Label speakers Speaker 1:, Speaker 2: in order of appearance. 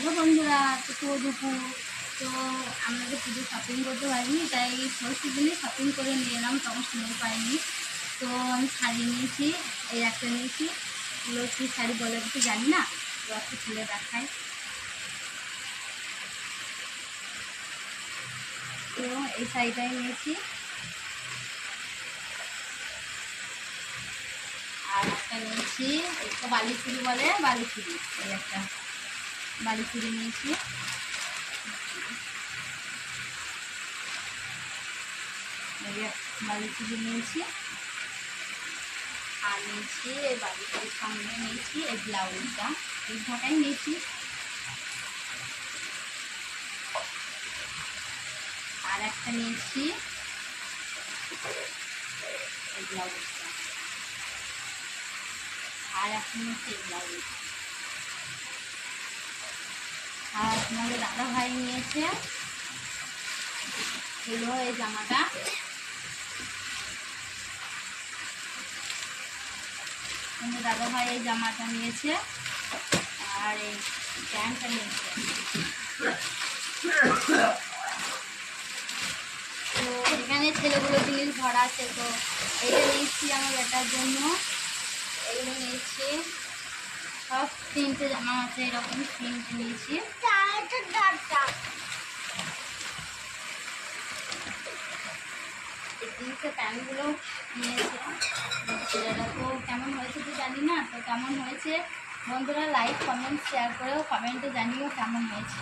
Speaker 1: Hello বন্ধুরা, তো দুপুর তো আমরা তো পুজো শপিং করতে পারিনি, তাই ষষ্ঠ দিনে শপিং করে নিয়ে এলাম, তখন সময় পাইনি। তো আমি শাড়ি নিয়েছি, এই একটা নিয়েছি। এগুলো কী শাড়ি বলে কিছু জানি না, তো একটা খুলে দেখাই। তো এই শাড়িটাই নিয়েছি, আর একটা নিয়েছি, একটা বালিচুড়ি বলে, বালিচুড়ি, এই একটা বালিচুড়ি নিয়েছি। বালিচুড়ি নিয়েছি, আর নিয়েছি এই বালিচুড়ির সঙ্গে নিয়েছি এই ব্লাউজটা, এই ঢাকাই নিয়েছি। আর একটা নিয়েছি এই ব্লাউজটা, আর একটা নিয়েছি এই ব্লাউজ। আর তোমাদের দাদা ভাই নিয়েছে হলো এই জামাটা, তোমাদের দাদা ভাই এই জামাটা নিয়েছে, আর এই প্যান্টটা নিয়েছে। তো এখানে ছেলেগুলো জিনিস ভরা আছে, তো এইটা নিয়েছি আমার বেটার জন্য, এইগুলো নিয়েছি। সব তিনটে জামা আছে, এরকম তিনটে নিয়েছি। এই তিনটে প্যান্টগুলো নিয়েছে। ছেলেরা তো কেমন হয়েছে তো জানি না, তো কেমন হয়েছে বন্ধুরা লাইক কমেন্ট শেয়ার করেও কমেন্টে জানিও কেমন হয়েছে।